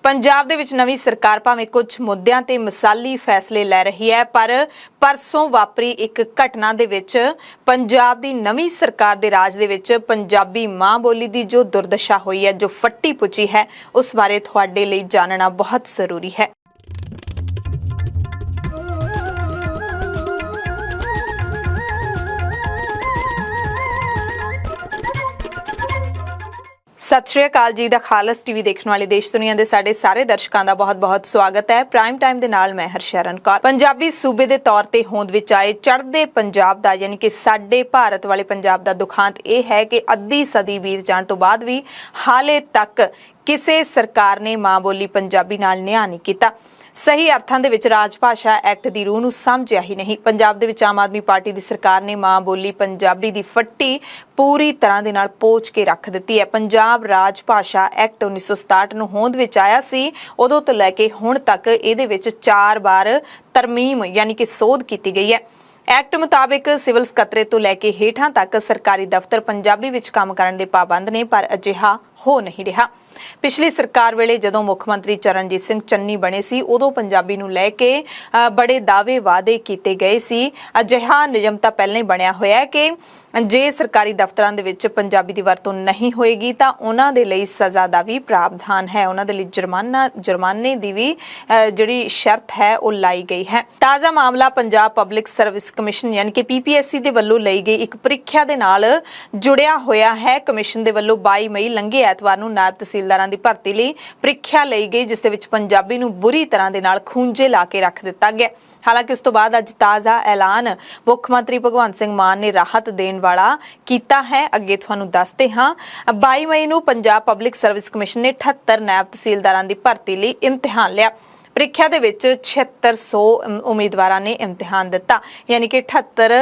पंजाब दे विच नवीं सरकार भावें कुछ मुद्दिआं ते मिसाली फैसले लै रही है, पर परसों वापरी एक घटना दे विच पंजाब दी नवीं सरकार दे राज दे विच पंजाबी मां बोली दी जो दुर्दशा हुई है, जो फट्टी पुची है, उस बारे तुहाडे लई जानना बहुत जरूरी है। सत श्री अकाल जी दा खालस टीवी देखने वाले देश दुनिया दे साडे सारे दर्शकों का बहुत बहुत स्वागत है। प्राइम टाइम दे नाल मैं हरशरण कौर। पंजाबी सूबे दे तौर ते होंद विच आए चढ़दे पंजाब दा यानी कि साडे भारत वाले पंजाब दा दुखांत यह है कि अद्धी सदी बीत जाण तो बाद भी हाले तक किसी सरकार ने मां बोली पंजाबी नाल न्याय नहीं कीता। सही अर्थां दे विच राज भाषा एक्ट दी रूह नूं समझिया ही नहीं। पंजाब दे विच आम आदमी पार्टी दी सरकार ने मां बोली पंजाबी दी फट्टी पूरी तरह दे नाल पोच के रख दित्ती है। पंजाब राज भाषा एक्ट 1967 नूं होंद विच आया सी, उदों तो लैके हुण तक इहदे विच 4 बार तरमीम यानी कि सोध कीती गई है। एक्ट मुताबिक सिविल ਸਕੱਤਰੇ तो लैके हेठां तक सरकारी दफ्तर पंजाबी विच काम करन दे पाबंद ने, पर अजिहा हो नहीं रहा। पिछली सरकार वेले जदों मुख मंत्री चरणजीत सिंह चन्नी बने सी, उदों पंजाबी नूं लैके बड़े दावे वादे कीते गए सी। अजिहा नियम तां पहले ही बनिया होया है कि जे सरकारी दफ्तरां दे विच पंजाबी दी वरतों नहीं होएगी तां उन्हां दे लई सज़ा दा भी प्रावधान है। उन्हां दे लई जुर्माने दी भी जिहड़ी शर्त है वो लाई गई है। ताज़ा मामला पंजाब पब्लिक सर्विस कमिशन यानी कि PPSC दे वल्लों लई गई एक ਪ੍ਰੀਖਿਆ ਦੇ ਨਾਲ जुड़िया होया है। कमिशन दे वल्लों 22 मई लंघे ਐਤਵਾਰ ਨੂੰ नायब तहसीलदारां दी भर्ती लई ਪ੍ਰੀਖਿਆ ਲਈ गई, जिस दे विच पंजाबी नूं बुरी तरह दे नाल खूंजे ला के रख दिता गया। हालांकि उस तो बाद अज ताज़ा ऐलान मुख्यमंत्री भगवंत सिंह मान ने राहत देने वाला कीता है। अगे तुहानूं दसदे हां, 22 मई नूं पंजाब पब्लिक सर्विस कमिशन ने 78 नायब तहसीलदारां दी भर्ती लई इम्तिहान लिया। ਪ੍ਰੀਖਿਆ ਦੇ ਵਿੱਚ 7600 ਉਮੀਦਵਾਰਾਂ ਨੇ ਇਮਤਿਹਾਨ ਦਿੱਤਾ, यानी कि 78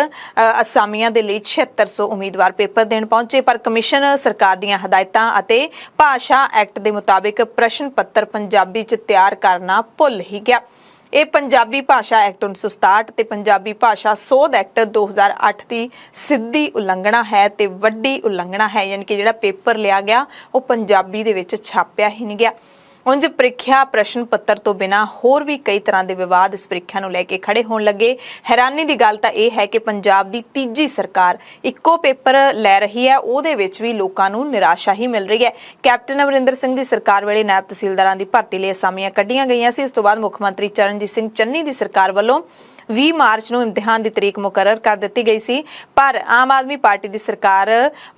ਅਸਾਮੀਆਂ ਦੇ ਲਈ 7600 ਉਮੀਦਵਾਰ ਪੇਪਰ ਦੇਣ ਪਹੁੰਚੇ। ਪਰ ਕਮਿਸ਼ਨ ਸਰਕਾਰ ਦੀਆਂ ਹਦਾਇਤਾਂ ਅਤੇ ਭਾਸ਼ਾ ਐਕਟ ਦੇ ਮੁਤਾਬਿਕ ਪ੍ਰਸ਼ਨ ਪੱਤਰ ਪੰਜਾਬੀ 'ਚ ਤਿਆਰ ਕਰਨਾ ਭੁੱਲ ਹੀ ਗਿਆ। ਇਹ ਪੰਜਾਬੀ ਭਾਸ਼ਾ ਐਕਟ 1967 ਤੇ ਪੰਜਾਬੀ ਭਾਸ਼ਾ ਸੋਧ ਐਕਟ 2008 ਦੀ ਸਿੱਧੀ ਉਲੰਘਣਾ ਹੈ ਤੇ ਵੱਡੀ ਉਲੰਘਣਾ ਹੈ, यानी कि ਜਿਹੜਾ ਪੇਪਰ ਲਿਆ ਗਿਆ ਉਹ ਪੰਜਾਬੀ ਦੇ ਵਿੱਚ ਛਾਪਿਆ ਹੀ ਨਹੀਂ ਗਿਆ। उंज ਪ੍ਰੀਖਿਆ प्रश्न पत्र तो बिना होर भी कई तरह के विवाद इस ਪ੍ਰੀਖਿਆ ਨੂੰ ਲੈ ਕੇ खड़े होने लगे। हैरानी की गल तो यह है कि पंजाब की तीजी सरकार इक्को पेपर लै रही है, ਉਹਦੇ ਵਿੱਚ भी लोगों ਨੂੰ निराशा ही मिल रही है। कैप्टन अमरिंदर सिंह की सरकार वेले नायब तहसीलदारां की भर्ती लिए असामियां कढ़ियां गईयां सी। इस तो बाद मुख मंत्री चरणजीत सिंह चन्नी की सरकार वालों 20 मार्च ਨੂੰ इम्तिहान की तरीक मुकर्रर कर दी गई सी, पर आम आदमी पार्टी की सरकार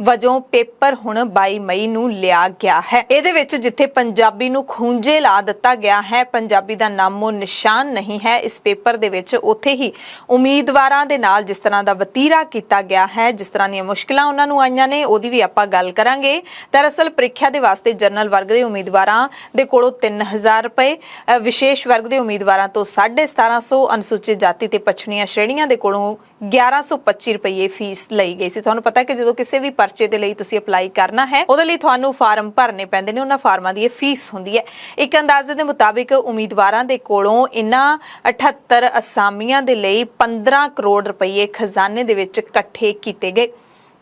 वजों पेपर हुण 22 मई ਨੂੰ लिया गया है। ਇਹਦੇ ਵਿੱਚ जिथे पंजाबी ਨੂੰ ਖੂੰਜੇ ला दिता गया है, पंजाबी का नामो निशान नहीं है इस पेपर ਦੇ ਵਿੱਚ, ਉੱਥੇ ਹੀ ਉਮੀਦਵਾਰਾਂ ਦੇ ਨਾਲ जिस तरह का ਵਤੀਰਾ ਕੀਤਾ ਗਿਆ है, जिस तरह ਦੀਆਂ ਮੁਸ਼ਕਿਲਾਂ ਉਹਨਾਂ ਨੂੰ ਆਈਆਂ ਨੇ, ਉਹਦੀ ਵੀ ਆਪਾਂ ਗੱਲ ਕਰਾਂਗੇ। दरअसल ਪ੍ਰੀਖਿਆ ਦੇ ਵਾਸਤੇ ਜਨਰਲ ਵਰਗ ਦੇ ਉਮੀਦਵਾਰਾਂ ਦੇ ਕੋਲੋਂ 3000 ਰੁਪਏ, ਵਿਸ਼ੇਸ਼ ਵਰਗ ਦੇ ਉਮੀਦਵਾਰਾਂ ਤੋਂ 1750, ਅਨੁਸੂਚਿਤ ਜਾਤੀ ਤੇ ਪਛੜੀਆਂ ਸ਼੍ਰੇਣੀਆਂ ਦੇ ਕੋਲੋਂ 1125 ਰੁਪਏ ਫੀਸ ਲਈ ਗਈ ਸੀ। ਤੁਹਾਨੂੰ ਪਤਾ ਹੈ ਕਿ ਜਦੋਂ ਕਿਸੇ ਵੀ ਪਰਚੇ ਦੇ ਲਈ ਤੁਸੀਂ ਅਪਲਾਈ ਕਰਨਾ ਹੈ, ਉਹਦੇ ਲਈ ਤੁਹਾਨੂੰ ਫਾਰਮ ਭਰਨੇ ਪੈਂਦੇ ਨੇ, ਉਹਨਾਂ ਫਾਰਮਾਂ ਦੀ ਇਹ ਫੀਸ ਹੁੰਦੀ ਹੈ। ਇੱਕ ਅੰਦਾਜ਼ੇ ਦੇ ਮੁਤਾਬਿਕ ਉਮੀਦਵਾਰਾਂ ਦੇ ਕੋਲੋਂ ਇਹਨਾਂ 78 ਅਸਾਮੀਆਂ ਦੇ ਲਈ 15 ਕਰੋੜ ਰੁਪਏ ਖਜ਼ਾਨੇ ਦੇ ਵਿੱਚ ਇਕੱਠੇ ਕੀਤੇ ਗਏ।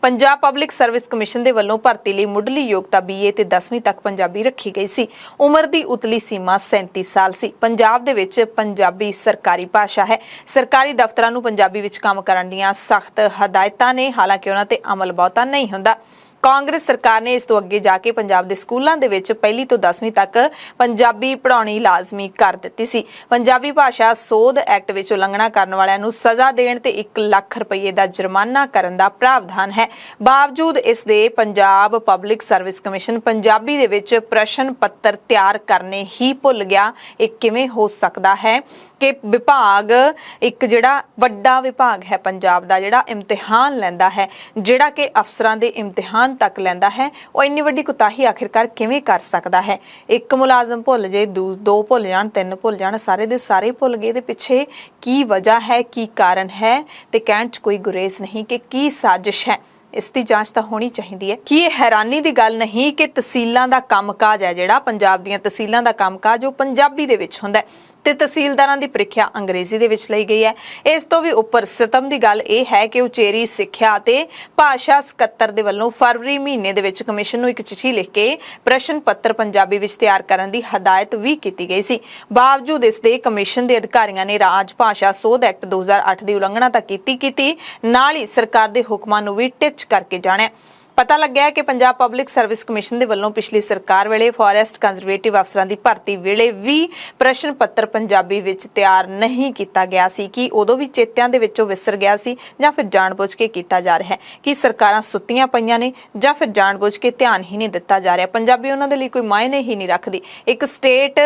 पंजाब पब्लिक सर्विस कमिशन के वलों भर्ती लई मुढ़ली योग्यता BA ते 10वीं तक पंजाबी रखी गई सी। उम्र की उतली सीमा 37 साल सी। पंजाब दे विच पंजाबी सरकारी भाषा है। सरकारी दफ्तरां नूं पंजाबी विच काम करन दीआं सख्त हदायतां ने, हालांकि उन्हां ते अमल बहुता नहीं हुंदा। कांग्रेस सरकार ने इस तो अगे जाके पंजाब के स्कूलों के विच पहली तो 10वीं तक पंजाबी पढ़ाउणी लाजमी कर दित्ती सी। पंजाबी भाषा सोध एक्ट विच उलंघना करने वालियां नूं सज़ा देण ते 1 लाख रुपये का जुर्माना करन दा प्रावधान है। बावजूद इस दे Punjab public service commission Punjabi दे विच प्रश्न पत्र तैयार करने ही भुल गया। ये किवें हो सकदा है कि विभाग एक जिहड़ा वड्डा विभाग है पंजाब दा, जिहड़ा इम्तिहान लैंदा है, जिहड़ा कि अफसरां दे इम्तिहान तक लैंदा है, वो इन्नी वड्डी कुताही आखिरकार किवें कर सकदा है। एक मुलाजम भुल जाए, दो भुल जाण, 3 भुल जाण, सारे दे सारे भुल गए। इहदे पिछे की वजह है, की कारण है, ते कहण च कोई गुरेज नहीं कि की साजिश है। इसकी जांच तो होनी चाहिए है। कि यह हैरानी की गल नहीं कि तहसीलों का कामकाज है, जिहड़ा पंजाब दीयां तहसीलों का कामकाज वो पंजाबी दे विच हुंदा है। ਤੇ ਤਹਿਸੀਲਦਾਰਾਂ ਦੀ ਪ੍ਰੀਖਿਆ ਅੰਗਰੇਜ਼ੀ ਦੇ ਵਿੱਚ ਲਈ ਗਈ ਹੈ। ਇਸ ਤੋਂ ਵੀ ਉੱਪਰ ਸਿਤਮ ਦੀ ਗੱਲ ਇਹ ਹੈ ਕਿ ਉਚੇਰੀ ਸਿੱਖਿਆ ਅਤੇ ਭਾਸ਼ਾ ਸਕੱਤਰ ਦੇ ਵੱਲੋਂ ਫਰਵਰੀ ਮਹੀਨੇ ਦੇ ਵਿੱਚ ਕਮਿਸ਼ਨ ਨੂੰ ਇੱਕ ਚਿੱਠੀ ਲਿਖ ਕੇ ਪ੍ਰਸ਼ਨ ਪੱਤਰ ਪੰਜਾਬੀ ਵਿੱਚ ਤਿਆਰ ਕਰਨ ਦੀ ਹਦਾਇਤ ਵੀ ਕੀਤੀ ਗਈ ਸੀ। ਬਾਵਜੂਦ ਇਸ ਦੇ ਕਮਿਸ਼ਨ ਦੇ ਅਧਿਕਾਰੀਆਂ ਨੇ ਰਾਜ ਭਾਸ਼ਾ ਸੋਧ ਐਕਟ 2008 ਦੀ ਉਲੰਘਣਾ ਤਾਂ ਕੀਤੀ ਨਾਲ ਹੀ ਸਰਕਾਰ ਦੇ ਹੁਕਮਾਂ ਨੂੰ ਵੀ ਟਿੱਚ ਕਰਕੇ ਜਾਣਿਆ। ਪਤਾ ਲੱਗਿਆ ਕਿ ਪੰਜਾਬ ਪਬਲਿਕ ਸਰਵਿਸ ਕਮਿਸ਼ਨ ਦੇ ਵੱਲੋਂ ਪਿਛਲੀ ਸਰਕਾਰ ਵੇਲੇ ਫੋਰੈਸਟ ਕੰਜ਼ਰਵੇਟਿਵ ਅਫਸਰਾਂ ਦੀ ਭਰਤੀ ਵੇਲੇ ਵੀ ਪ੍ਰਸ਼ਨ ਪੱਤਰ ਪੰਜਾਬੀ ਵਿੱਚ ਤਿਆਰ ਨਹੀਂ ਕੀਤਾ ਗਿਆ ਸੀ ਕਿ ਉਦੋਂ ਵੀ ਚੇਤਿਆਂ ਦੇ ਵਿੱਚੋਂ ਵਿਸਰ ਗਿਆ ਸੀ ਜਾਂ ਫਿਰ ਜਾਣਬੁੱਝ ਕੇ ਕੀਤਾ ਜਾ ਰਿਹਾ ਹੈ ਕਿ ਸਰਕਾਰਾਂ ਸੁੱਤੀਆਂ ਪਈਆਂ ਨੇ ਜਾਂ ਫਿਰ ਜਾਣਬੁੱਝ ਕੇ ਧਿਆਨ ਹੀ ਨਹੀਂ ਦਿੱਤਾ ਜਾ ਰਿਹਾ। ਪੰਜਾਬੀ ਉਹਨਾਂ ਦੇ ਲਈ ਕੋਈ ਮਾਇਨੇ ਹੀ ਨਹੀਂ ਰੱਖਦੀ। ਇੱਕ ਸਟੇਟ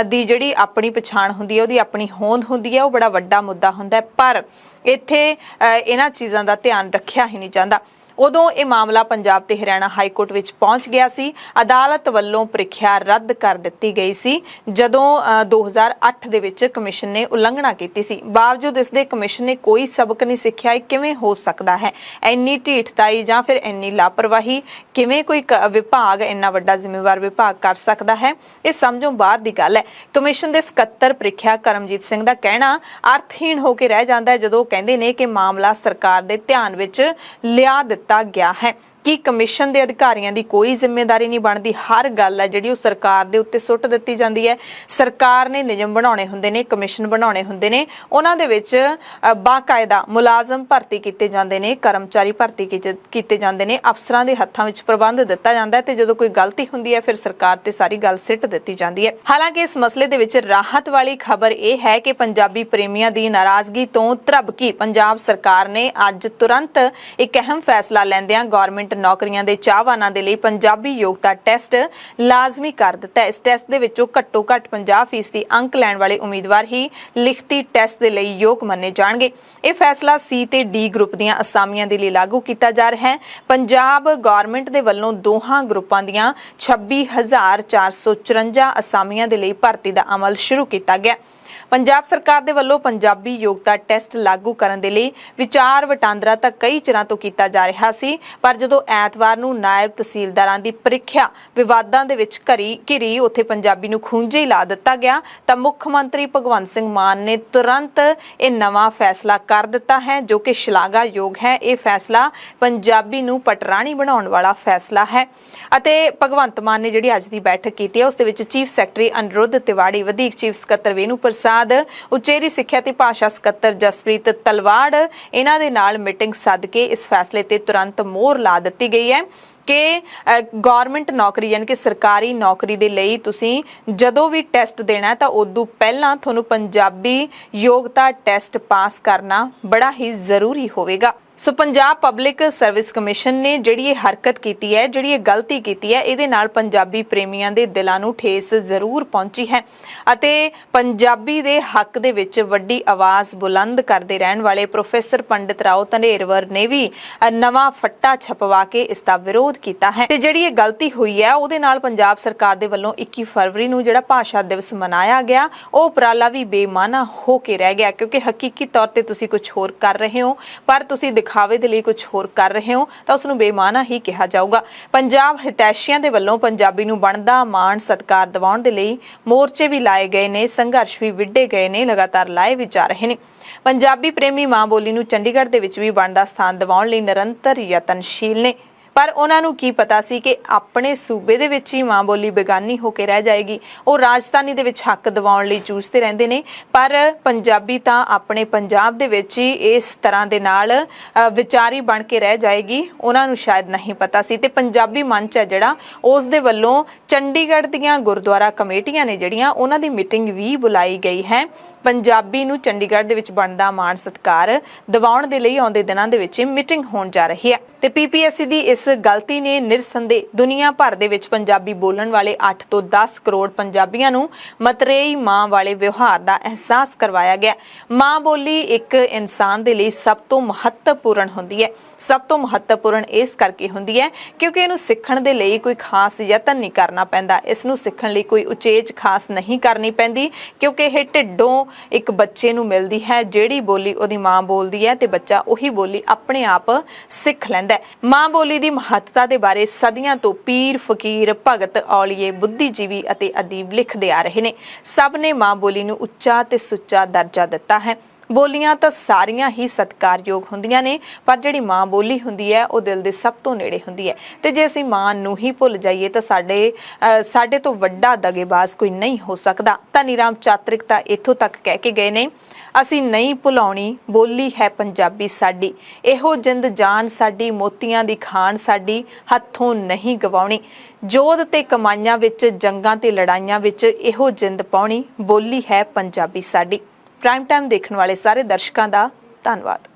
ਦੀ ਜਿਹੜੀ ਆਪਣੀ ਪਛਾਣ ਹੁੰਦੀ ਹੈ, ਉਹਦੀ ਆਪਣੀ ਹੋਂਦ ਹੁੰਦੀ ਹੈ, ਉਹ ਬੜਾ ਵੱਡਾ ਮੁੱਦਾ ਹੁੰਦਾ ਹੈ, ਪਰ ਇੱਥੇ ਇਹਨਾਂ ਚੀਜ਼ਾਂ ਦਾ ਧਿਆਨ ਰੱਖਿਆ ਹੀ ਨਹੀਂ ਜਾਂਦਾ। ਉਦੋਂ ਇਹ ਮਾਮਲਾ ਪੰਜਾਬ ਤੇ ਹਰਿਆਣਾ ਹਾਈ ਕੋਰਟ ਵਿੱਚ ਪਹੁੰਚ ਗਿਆ ਸੀ। ਅਦਾਲਤ ਵੱਲੋਂ ਪ੍ਰੀਖਿਆ ਰੱਦ ਕਰ ਦਿੱਤੀ ਗਈ ਸੀ ਜਦੋਂ 2008 ਦੇ ਵਿੱਚ ਕਮਿਸ਼ਨ ਨੇ ਉਲੰਘਣਾ ਕੀਤੀ ਸੀ। ਬਾਵਜੂਦ ਇਸ ਦੇ ਕਮਿਸ਼ਨ ਨੇ ਕੋਈ ਸਬਕ ਨਹੀਂ ਸਿੱਖਿਆ। ਇਹ ਕਿਵੇਂ ਹੋ ਸਕਦਾ ਹੈ? ਇੰਨੀ ਢੀਠਤਾਈ ਜਾਂ ਫਿਰ ਇੰਨੀ ਲਾਪਰਵਾਹੀ ਕਿਵੇਂ ਕੋਈ ਵਿਭਾਗ, ਇੰਨਾ ਵੱਡਾ ਜ਼ਿੰਮੇਵਾਰ ਵਿਭਾਗ ਕਰ ਸਕਦਾ ਹੈ? ਇਹ ਸਮਝੋਂ ਬਾਹਰ ਦੀ ਗੱਲ ਹੈ। ਕਮਿਸ਼ਨ ਦੇ ਸਕੱਤਰ ਪ੍ਰੀਖਿਆ ਕਰਮਜੀਤ ਸਿੰਘ ਦਾ ਕਹਿਣਾ ਅਰਥਹੀਣ ਹੋ ਕੇ ਰਹਿ ਜਾਂਦਾ ਹੈ ਜਦੋਂ ਕਹਿੰਦੇ ਨੇ ਕਿ ਮਾਮਲਾ ਸਰਕਾਰ ਦੇ ਧਿਆਨ ਵਿੱਚ ਲਿਆ ਦਿੱਤਾ ਗਿਆ ਹੈ ਕਿ ਕਮਿਸ਼ਨ ਦੇ ਅਧਿਕਾਰੀਆਂ ਦੀ ਕੋਈ ਜ਼ਿੰਮੇਵਾਰੀ ਨਹੀਂ ਬਣਦੀ। ਹਰ ਗੱਲ ਹੈ ਜਿਹੜੀ ਉਹ ਸਰਕਾਰ ਦੇ ਉੱਤੇ ਸੁੱਟ ਦਿੱਤੀ ਜਾਂਦੀ ਹੈ। ਸਰਕਾਰ ਨੇ ਨਿਯਮ ਬਣਾਉਣੇ ਹੁੰਦੇ ਨੇ, ਕਮਿਸ਼ਨ ਬਣਾਉਣੇ ਹੁੰਦੇ ਨੇ, ਉਹਨਾਂ ਦੇ ਵਿੱਚ ਬਾਕਾਇਦਾ ਮੁਲਾਜ਼ਮ ਭਰਤੀ ਕੀਤੇ ਜਾਂਦੇ ਨੇ, ਕਰਮਚਾਰੀ ਭਰਤੀ ਕੀਤੇ ਜਾਂਦੇ ਨੇ, ਅਫਸਰਾਂ ਦੇ ਹੱਥਾਂ ਵਿੱਚ ਪ੍ਰਬੰਧ ਦਿੱਤਾ ਜਾਂਦਾ ਹੈ ਤੇ ਜਦੋਂ ਕੋਈ ਗਲਤੀ ਹੁੰਦੀ ਹੈ ਫਿਰ ਸਰਕਾਰ ਤੇ ਸਾਰੀ ਗੱਲ ਸਿੱਟ ਦਿੱਤੀ ਜਾਂਦੀ ਹੈ। ਹਾਲਾਂਕਿ ਇਸ ਮਸਲੇ ਦੇ ਵਿੱਚ ਰਾਹਤ ਵਾਲੀ ਖਬਰ ਇਹ ਹੈ ਕਿ ਪੰਜਾਬੀ ਪ੍ਰੇਮੀਆਂ ਦੀ ਨਾਰਾਜ਼ਗੀ ਤੋਂ ਧਰਬਕੀ ਪੰਜਾਬ ਸਰਕਾਰ ਨੇ ਅੱਜ ਤੁਰੰਤ ਇੱਕ ਅਹਿਮ ਫੈਸਲਾ ਲੈਂਦਿਆਂ ਗਵਰਨਮੈਂਟ ਨੌਕਰੀਆਂ ਦੇ ਚਾਹਵਾਨਾਂ ਦੇ ਲਈ ਪੰਜਾਬੀ ਯੋਗਤਾ ਟੈਸਟ ਲਾਜ਼ਮੀ ਕਰ ਦਿੱਤਾ ਹੈ। ਇਸ ਟੈਸਟ ਦੇ ਵਿੱਚੋਂ ਘੱਟੋ ਘੱਟ 50% ਅੰਕ ਲੈਣ ਵਾਲੇ ਉਮੀਦਵਾਰ ਹੀ ਲਿਖਤੀ ਟੈਸਟ ਦੇ ਲਈ ਯੋਗ ਮੰਨੇ ਜਾਣਗੇ। ਇਹ ਫੈਸਲਾ ਸੀ ਤੇ ਡੀ ਗਰੁੱਪ ਦੀਆਂ ਅਸਾਮੀਆਂ ਦੇ ਲਈ ਲਾਗੂ ਕੀਤਾ ਜਾ ਰਿਹਾ ਹੈ। ਪੰਜਾਬ ਗਵਰਨਮੈਂਟ ਦੇ ਵੱਲੋਂ ਦੋਹਾਂ ਗਰੁੱਪਾਂ ਦੀਆਂ 26,454 ਅਸਾਮੀਆਂ ਦੇ ਲਈ ਭਰਤੀ ਦਾ ਅਮਲ ਸ਼ੁਰੂ ਕੀਤਾ ਗਿਆ। ਪੰਜਾਬ ਸਰਕਾਰ ਦੇ ਵੱਲੋਂ ਪੰਜਾਬੀ ਯੋਗਤਾ ਟੈਸਟ ਲਾਗੂ ਕਰਨ ਦੇ ਲਈ ਵਿਚਾਰ ਵਟਾਂਦਰਾ ਤਾਂ ਕਈ ਚਿਰਾਂ ਤੋਂ ਕੀਤਾ ਜਾ ਰਿਹਾ ਸੀ, ਪਰ ਜਦੋਂ ਐਤਵਾਰ ਨੂੰ ਨਾਇਬ ਤਹਿਸੀਲਦਾਰਾਂ ਦੀ ਪ੍ਰੀਖਿਆ ਵਿਵਾਦਾਂ ਦੇ ਵਿੱਚ ਘਿਰੀ ਉੱਥੇ ਪੰਜਾਬੀ ਨੂੰ ਖੂੰਜੇ ਹੀ ਲਾ ਦਿੱਤਾ ਗਿਆ ਤਾਂ ਮੁੱਖ ਮੰਤਰੀ ਭਗਵੰਤ ਸਿੰਘ ਮਾਨ ਨੇ ਤੁਰੰਤ ਇਹ ਨਵਾਂ ਫੈਸਲਾ ਕਰ ਦਿੱਤਾ ਹੈ ਜੋ ਕਿ ਸ਼ਲਾਘਾਯੋਗ ਹੈ। ਇਹ ਫੈਸਲਾ ਪੰਜਾਬੀ ਨੂੰ ਪਟਰਾਣੀ ਬਣਾਉਣ ਵਾਲਾ ਫੈਸਲਾ ਹੈ ਅਤੇ ਭਗਵੰਤ ਮਾਨ ਨੇ ਜਿਹੜੀ ਅੱਜ ਦੀ ਬੈਠਕ ਕੀਤੀ ਹੈ ਉਸ ਦੇ ਵਿੱਚ ਚੀਫ ਸੈਕਟਰੀ ਅਨਿਰੁੱਧ ਤਿਵਾੜੀ, ਵਧੀਕ ਚੀਫ ਸਕੱਤਰ ਵੇਨੂ ਪ੍ਰਸਾਦ, ਉਚੇਰੀ ਸਿੱਖਿਆ ਤੇ ਭਾਸ਼ਾ ਸਕੱਤਰ ਜਸਪ੍ਰੀਤ ਤਲਵਾੜ, ਇਹਨਾਂ ਦੇ ਨਾਲ ਮੀਟਿੰਗ ਸੱਦ ਕੇ ਇਸ ਫੈਸਲੇ ਤੇ ਤੁਰੰਤ ਮੋਹਰ ਲਾ ਦਿੱਤੀ ਗਈ ਹੈ ਕਿ ਗਵਰਨਮੈਂਟ ਨੌਕਰੀ ਯਾਨੀ ਕਿ ਸਰਕਾਰੀ ਨੌਕਰੀ ਦੇ ਲਈ ਤੁਸੀਂ ਜਦੋਂ ਵੀ ਟੈਸਟ ਦੇਣਾ ਤਾਂ ਉਦੋਂ ਪਹਿਲਾਂ ਤੁਹਾਨੂੰ ਪੰਜਾਬੀ ਯੋਗਤਾ ਟੈਸਟ ਪਾਸ ਕਰਨਾ ਬੜਾ ਹੀ ਜ਼ਰੂਰੀ ਹੋਵੇਗਾ। ਸੋ ਪੰਜਾਬ ਪਬਲਿਕ ਸਰਵਿਸ ਕਮਿਸ਼ਨ ਨੇ ਜਿਹੜੀ ਇਹ ਹਰਕਤ ਕੀਤੀ ਹੈ, ਜਿਹੜੀ ਇਹ ਗਲਤੀ ਕੀਤੀ ਹੈ, ਇਹਦੇ ਨਾਲ ਪੰਜਾਬੀ ਪ੍ਰੇਮੀਆਂ ਦੇ ਦਿਲਾਂ ਨੂੰ ਠੇਸ ਜ਼ਰੂਰ ਪਹੁੰਚੀ ਹੈ ਅਤੇ ਪੰਜਾਬੀ ਦੇ ਹੱਕ ਦੇ ਵਿੱਚ ਵੱਡੀ ਆਵਾਜ਼ ਬੁਲੰਦ ਕਰਦੇ ਰਹਿਣ ਵਾਲੇ ਪ੍ਰੋਫੈਸਰ ਪੰਡਿਤ ਰਾਓ ਧਨੇਰਵਰ ਨੇ ਵੀ ਨਵਾਂ ਫੱਟਾ ਛਪਵਾ ਕੇ ਇਸ ਦਾ ਵਿਰੋਧ ਕੀਤਾ ਹੈ ਤੇ ਜਿਹੜੀ ਇਹ ਗਲਤੀ ਹੋਈ ਹੈ ਉਹਦੇ ਨਾਲ ਪੰਜਾਬ ਸਰਕਾਰ ਦੇ ਵੱਲੋਂ 21 ਫਰਵਰੀ ਨੂੰ ਜਿਹੜਾ ਭਾਸ਼ਾ ਦਿਵਸ ਮਨਾਇਆ ਗਿਆ ਉਹ ਉਪਰਾਲਾ ਵੀ ਬੇਮਾਨਾ ਹੋ ਕੇ ਰਹਿ ਗਿਆ ਕਿਉਂਕਿ ਹਕੀਕੀ ਤੌਰ ਤੇ ਤੁਸੀਂ ਕੁਝ ਹੋਰ ਕਰ ਰਹੇ ਹੋ ਪਰ ਤੁਸੀਂ ਦਿਖਾਵੇ ਦੇ ਲਈ ਕੁਝ ਹੋਰ ਕਰ ਰਹੇ ਹੋ ਤਾਂ ਉਸ ਨੂੰ ਬੇਮਾਨਾ ਹੀ ਕਿਹਾ ਜਾਊਗਾ। ਪੰਜਾਬ ਹਿਤੈਸ਼ੀਆਂ ਦੇ ਵੱਲੋਂ ਪੰਜਾਬੀ ਨੂੰ ਬਣਦਾ ਮਾਣ ਸਤਿਕਾਰ ਦਿਵਾਉਣ ਦੇ ਲਈ ਮੋਰਚੇ ਵੀ ਲਾਏ ਗਏ ਨੇ, ਸੰਘਰਸ਼ ਵੀ ਵਿੱਢੇ ਗਏ ਨੇ, ਲਗਾਤਾਰ ਲਾਏ ਵੀ ਜਾ ਰਹੇ ਨੇ। ਪੰਜਾਬੀ ਪ੍ਰੇਮੀ ਮਾਂ ਬੋਲੀ ਨੂੰ ਚੰਡੀਗੜ੍ਹ ਦੇ ਵਿੱਚ ਵੀ ਬਣਦਾ ਸਥਾਨ ਦਿਵਾਉਣ ਲਈ ਨਿਰੰਤਰ ਯਤਨਸ਼ੀਲ ਨੇ ਪਰ ਉਹਨਾਂ ਨੂੰ ਕੀ ਪਤਾ ਸੀ ਕਿ ਆਪਣੇ ਸੂਬੇ ਦੇ ਵਿੱਚ ਹੀ ਮਾਂ ਬੋਲੀ ਬੇਗਾਨੀ ਹੋ ਕੇ ਰਹਿ ਜਾਏਗੀ। ਉਹ ਰਾਜਧਾਨੀ ਦੇ ਵਿੱਚ ਹੱਕ ਦਿਵਾਉਣ ਲਈ ਜੂਝਦੇ ਰਹਿੰਦੇ ਨੇ ਪਰ ਪੰਜਾਬੀ ਤਾਂ ਆਪਣੇ ਪੰਜਾਬ ਦੇ ਵਿੱਚ ਹੀ ਇਸ ਤਰ੍ਹਾਂ ਦੇ ਨਾਲ ਵਿਚਾਰੀ ਬਣ ਕੇ ਰਹਿ ਜਾਏਗੀ, ਉਹਨਾਂ ਨੂੰ ਸ਼ਾਇਦ ਨਹੀਂ ਪਤਾ ਸੀ। ਤੇ ਪੰਜਾਬੀ ਮੰਚ ਹੈ ਜਿਹੜਾ ਉਸ ਦੇ ਵੱਲੋਂ ਚੰਡੀਗੜ੍ਹ ਦੀਆਂ ਗੁਰਦੁਆਰਾ ਕਮੇਟੀਆਂ ਨੇ ਜਿਹੜੀਆਂ ਉਹਨਾਂ ਦੀ ਮੀਟਿੰਗ ਵੀ ਬੁਲਾਈ ਗਈ ਹੈ। ਪੰਜਾਬੀ ਨੂੰ ਚੰਡੀਗੜ੍ਹ ਦੇ ਵਿੱਚ ਬਣਦਾ ਮਾਣ ਸਤਿਕਾਰ ਦਿਵਾਉਣ ਦੇ ਲਈ ਆਉਂਦੇ ਦਿਨਾਂ ਦੇ ਵਿੱਚ ਮੀਟਿੰਗ ਹੋਣ ਜਾ ਰਹੀ ਹੈ ਤੇ ਪੀਪੀਐਸਸੀ ਦੀ ਇਸ ਗਲਤੀ ਨੇ ਨਿਰਸੰਦੇਹ ਦੁਨੀਆ ਭਰ ਦੇ ਵਿੱਚ ਪੰਜਾਬੀ ਬੋਲਣ ਵਾਲੇ 8 ਤੋਂ 10 ਕਰੋੜ ਪੰਜਾਬੀਆਂ ਨੂੰ ਮਤਰੇਈ ਮਾਂ ਵਾਲੇ ਵਿਵਹਾਰ ਦਾ ਅਹਿਸਾਸ ਕਰਵਾਇਆ ਗਿਆ। ਮਾਂ ਬੋਲੀ ਇੱਕ ਇਨਸਾਨ ਦੇ ਲਈ ਸਭ ਤੋਂ ਮਹੱਤਵਪੂਰਨ ਹੁੰਦੀ ਹੈ। ਸਭ ਤੋਂ ਮਹੱਤਵਪੂਰਨ ਇਸ ਕਰਕੇ ਹੁੰਦੀ ਹੈ ਕਿਉਂਕਿ ਇਹਨੂੰ ਸਿੱਖਣ ਦੇ ਲਈ ਕੋਈ ਖਾਸ ਯਤਨ ਨਹੀਂ ਕਰਨਾ ਪੈਂਦਾ। ਇਸ ਨੂੰ ਸਿੱਖਣ ਲਈ ਕੋਈ ਉਚੇਚ ਖਾਸ ਨਹੀਂ ਕਰਨੀ ਪੈਂਦੀ ਕਿਉਂਕਿ ਇਹ ਢਿੱਡੋਂ ਇੱਕ ਬੱਚੇ ਨੂੰ ਮਿਲਦੀ ਹੈ। ਜਿਹੜੀ ਬੋਲੀ ਉਹਦੀ ਮਾਂ ਬੋਲਦੀ ਹੈ ਤੇ ਬੱਚਾ ਉਹੀ ਬੋਲੀ ਆਪਣੇ ਆਪ ਸਿੱਖ ਲੈਂਦਾ ਹੈ। ਮਾਂ ਬੋਲੀ ਦੀ ਮਹੱਤਤਾ ਦੇ ਬਾਰੇ ਸਦੀਆਂ ਤੋਂ ਪੀਰ, ਫਕੀਰ, ਭਗਤ, ਔਲੀਏ, ਬੁੱਧੀਜੀਵੀ ਅਤੇ ਅਦੀਬ ਲਿਖਦੇ ਆ ਰਹੇ ਨੇ। ਸਭ ਨੇ ਮਾਂ ਬੋਲੀ ਨੂੰ ਉੱਚਾ ਤੇ ਸੁੱਚਾ ਦਰਜਾ ਦਿੱਤਾ ਹੈ। ਬੋਲੀਆਂ ਤਾਂ ਸਾਰੀਆਂ ਹੀ ਸਤਿਕਾਰਯੋਗ ਹੁੰਦੀਆਂ ਨੇ, ਪਰ ਜਿਹੜੀ ਮਾਂ ਬੋਲੀ ਹੁੰਦੀ ਹੈ ਉਹ ਦਿਲ ਦੇ ਸਭ ਤੋਂ ਨੇੜੇ ਹੁੰਦੀ ਹੈ। ਤੇ ਜੇ ਅਸੀਂ ਮਾਂ ਨੂੰ ਹੀ ਭੁੱਲ ਜਾਈਏ ਤਾਂ ਸਾਡੇ ਤੋਂ ਵੱਡਾ ਦਗੇਬਾਜ਼ ਕੋਈ ਨਹੀਂ ਹੋ ਸਕਦਾ। ਧਨੀ ਰਾਮ ਚਾਤ੍ਰਿਕ ਤਾਂ ਇੱਥੋਂ ਤੱਕ ਕਹਿ ਕੇ ਗਏ ਨੇ, ਅਸੀਂ ਨਹੀਂ ਭੁਲਾਉਣੀ ਬੋਲੀ ਹੈ ਪੰਜਾਬੀ ਸਾਡੀ, ਇਹੋ ਜਿੰਦ ਜਾਨ ਸਾਡੀ, ਮੋਤੀਆਂ ਦੀ ਖਾਨ ਸਾਡੀ, ਹੱਥੋਂ ਨਹੀਂ ਗਵਾਉਣੀ। ਜੋਧ ਤੇ ਕਮਾਈਆਂ ਵਿੱਚ, ਜੰਗਾਂ ਤੇ ਲੜਾਈਆਂ ਵਿੱਚ ਇਹੋ ਜਿੰਦ ਪਾਉਣੀ, ਬੋਲੀ ਹੈ ਪੰਜਾਬੀ ਸਾਡੀ। ਪ੍ਰਾਈਮ ਟਾਈਮ ਦੇਖਣ ਵਾਲੇ ਸਾਰੇ ਦਰਸ਼ਕਾਂ ਦਾ ਧੰਨਵਾਦ।